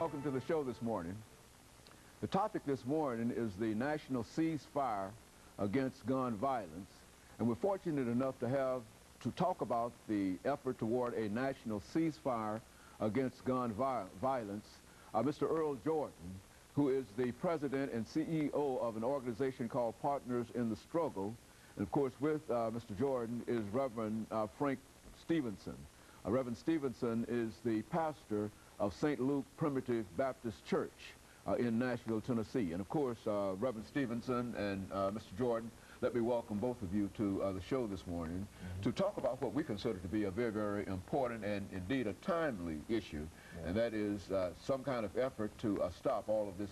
Welcome to the show this morning. The topic this morning is the national ceasefire against gun violence, and we're fortunate enough to talk about the effort toward a national ceasefire against gun violence, Mr. EJordan, who is the president and CEO of an organization called Partners in the Struggle. And of course, with Mr. Jordan is Reverend Frank Stevenson. Reverend Stevenson is the pastor of St. Luke Primitive Baptist Church in Nashville, Tennessee. And of course, Reverend Stevenson and Mr. Jordan, let me welcome both of you to the show this morning to talk about what we consider to be a very, very important and indeed a timely issue, and that is some kind of effort to stop all of this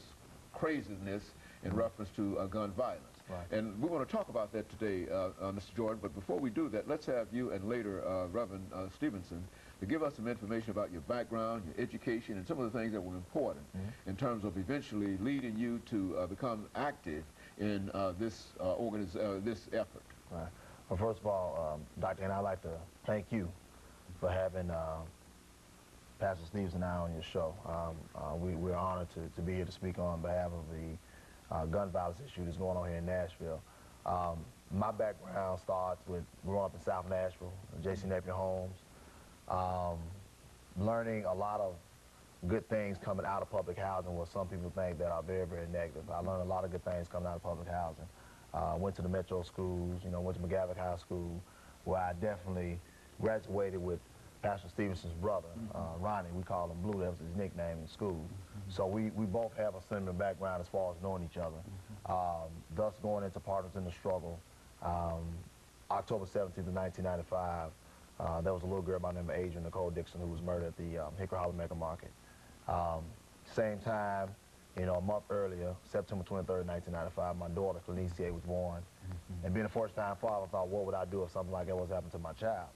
craziness in reference to gun violence. Right. And we want to talk about that today, Mr. Jordan, but before we do that, let's have you and later Reverend Stevenson to give us some information about your background, your education, and some of the things that were important in terms of eventually leading you to become active in this effort. Right. Well, first of all, Dr. Henry, I'd like to thank you for having Pastor Stevenson and I on your show. We're honored to be here to speak on behalf of the gun violence issue that's going on here in Nashville. My background starts with growing up in South Nashville, J.C. Napier Homes, learning a lot of good things coming out of public housing, what some people think that are very, very negative. I learned a lot of good things coming out of public housing. Went to the metro schools, went to McGavick High School, where I definitely graduated with Pastor Stevenson's brother, Ronnie. We call him Blue. That was his nickname in school. So we both have a similar background as far as knowing each other. Thus going into Partners in the Struggle. October 17th of 1995, there was a little girl by the name of EJordan Dixon who was murdered at the Hickory Hollow Mega Market. Same time, a month earlier, September 23rd, 1995, my daughter, Calicia, was born. And being a first-time father, I thought, what would I do if something like that was happening to my child?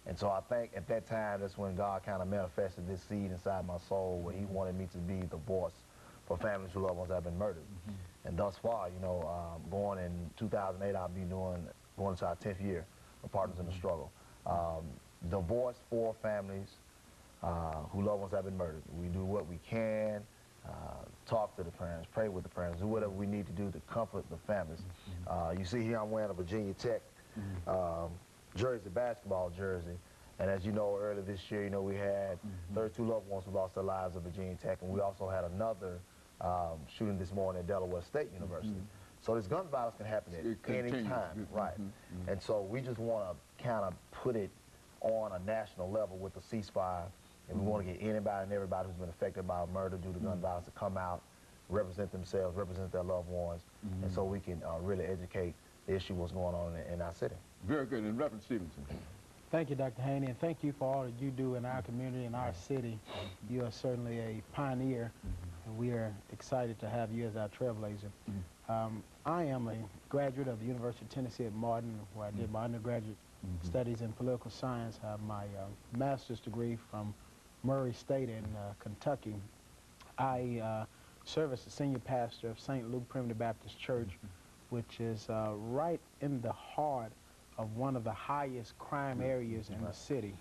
And so I think at that time, that's when God kind of manifested this seed inside my soul where he wanted me to be the voice for families whose loved ones have been murdered. And thus far, going in 2008, I'll be going into our 10th year of Partners in the Struggle. The voice for families whose loved ones have been murdered. We do what we can, talk to the parents, pray with the parents, do whatever we need to do to comfort the families. You see here I'm wearing a Virginia Tech jersey, basketball jersey. And as you know, earlier this year, we had 32 loved ones who lost their lives at Virginia Tech, and we also had another shooting this morning at Delaware State University. So this gun violence can happen at any time, right? And so we just want to kind of put it on a national level with the ceasefire, and we want to get anybody and everybody who's been affected by a murder due to gun violence to come out, represent themselves, represent their loved ones, and so we can really educate the issue what's going on in our city. Very good. And Reverend Stevenson. Thank you, Dr. Haney, and thank you for all that you do in our community, in our city. You are certainly a pioneer, and we are excited to have you as our trailblazer. I am a graduate of the University of Tennessee at Martin, where I did my undergraduate studies in political science. I have my master's degree from Murray State in Kentucky. I serve as the senior pastor of St. Luke Primitive Baptist Church, which is right in the heart of one of the highest crime areas in the city.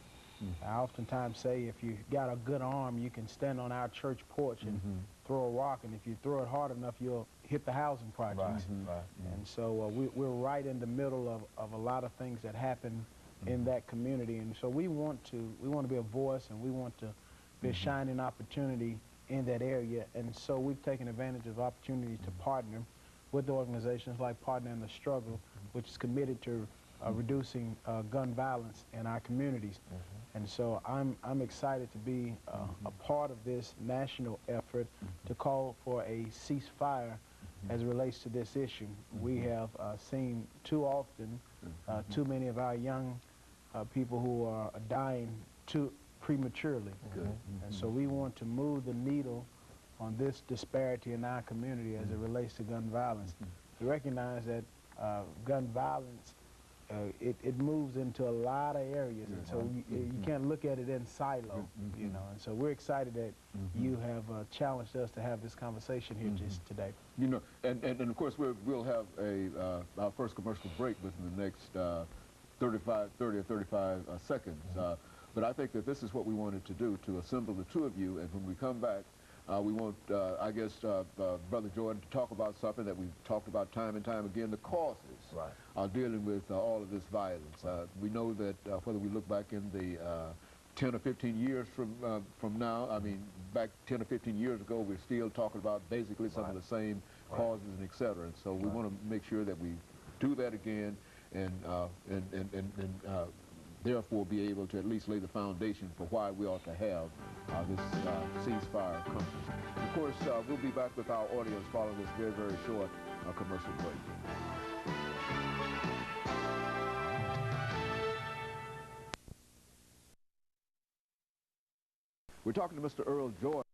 I oftentimes say if you got a good arm, you can stand on our church porch and throw a rock, and if you throw it hard enough, you'll hit the housing projects. And so we're right in the middle of a lot of things that happen in that community, and so we want to be a voice, and we want to be a shining opportunity in that area. And so we've taken advantage of opportunities to partner with organizations like Partner in the Struggle, which is committed to reducing gun violence in our communities. And so I'm excited to be a part of this national effort to call for a ceasefire as it relates to this issue. We have seen too often too many of our young people who are dying too prematurely. And so we want to move the needle on this disparity in our community as it relates to gun violence. We recognize that gun violence it moves into a lot of areas, and so you can't look at it in silo, and so we're excited that you have challenged us to have this conversation here just today. And of course we'll have our first commercial break within the next 30 or 35 seconds, but I think that this is what we wanted to do, to assemble the two of you, and when we come back, We want, I guess, Brother Jordan to talk about something that we've talked about time and time again, the causes dealing with all of this violence. We know that whether we look back in the 10 or 15 years from now, I mean, back 10 or 15 years ago, we're still talking about basically some of the same causes and et cetera. And so we want to make sure that we do that again and therefore be able to at least lay the foundation for why we ought to have this ceasefire come. Of course, we'll be back with our audience following this very, very short commercial break. We're talking to Mr. EJordan.